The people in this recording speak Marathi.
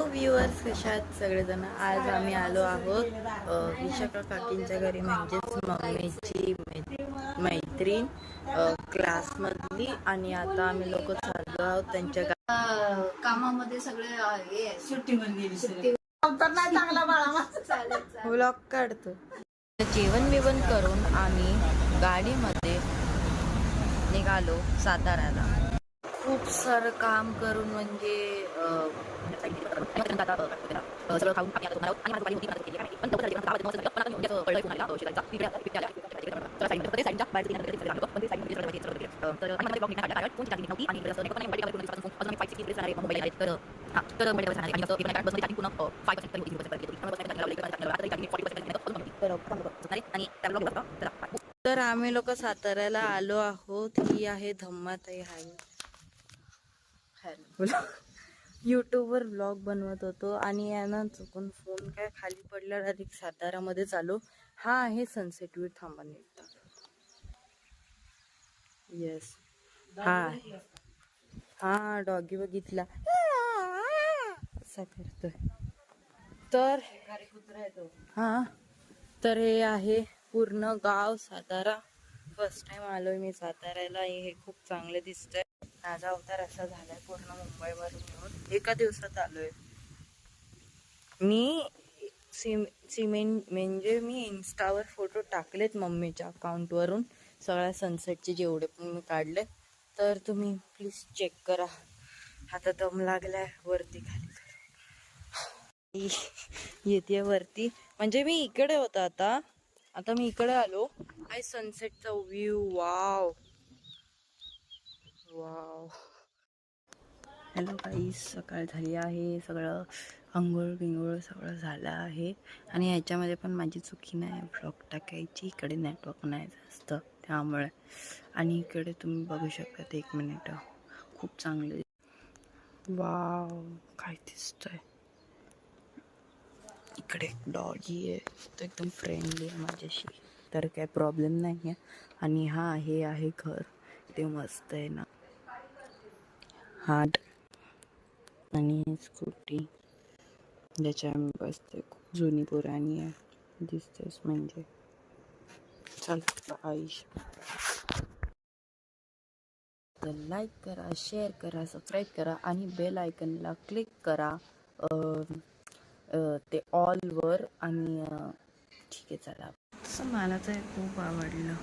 व्ह्यूअर्स कशा आहेत सगळेजण. आज आम्ही आलो आहोत विशाखा काकींच्या घरी, म्हणजेच मम्मीची मैत्रीण क्लासमधली. आणि आता आम्ही लोक चाललो आहोत त्यांच्या कामामध्ये. सगळे सुट्टी व्लॉग काढतो. जेवण बिवण करून आम्ही गाडीमध्ये निघालो साताऱ्याला. खूप सारं काम करून म्हणजे सगळं खाऊन आम्ही आता आणि माझी होती पण तर आम्ही लोक साताऱ्याला आलो आहोत. ही आहे धम्माताई. हाय यूट्यूबवर ब्लॉग बनवत होतो आणि यानं चुकून फोन काय खाली पडला. डायरेक्ट सातारामध्ये चालू. हा आहे सनसेट व्ह्यू. थांबा निघता. येस, हा डॉगी बघितला असा करतोय. तर हा, तर हे आहे पूर्ण गाव सातारा. फर्स्ट टाइम आलोय मी साताऱ्याला. हे खूप चांगलं दिसतंय. माझा अवतार असा झालाय पूर्ण मुंबईवरून येऊन. एका दिवसात आलोय मी. म्हणजे मी इन्स्टावर फोटो टाकलेत मम्मीच्या अकाउंटवरून, सगळ्या सनसेटचे जेवढे पण मी काढले. तर तुम्ही प्लीज चेक करा. आता दम लागलाय. वरती खाली येते वरती. म्हणजे मी इकडे होता, आता मी इकडे आलो. आहे सनसेटचा व्ह्यू. Wow wow. हॅलो गाईस, सकाळ झाली आहे. सगळं अंघोळ बिंघोळ सगळं झालं आहे. आणि ह्याच्यामध्ये पण माझी चुकी नाही ब्लॉग टाकायची. इकडे नेटवर्क नाही जास्त त्यामुळे. आणि इकडे तुम्ही बघू शकता. 1 मिनिट, खूप चांगले. वाव, काय दिसतंय. इकडे डॉगी आहे, तो एकदम फ्रेंडली आहे माझ्याशी, तर काय प्रॉब्लेम नाही आहे. आणि हा हे आहे घर. ते मस्त आहे ना. हार्ट आणि स्कूटी ज्याच्या मी बसते. खूप जुनी पुराणी आहे. दिसतेस म्हणजे. चल आयुष, तर लाईक करा, शेअर करा, सबस्क्राईब करा आणि बेल आयकनला क्लिक करा ते ऑलवर. आणि ठीक आहे, चला. मला तर खूप आवडलं.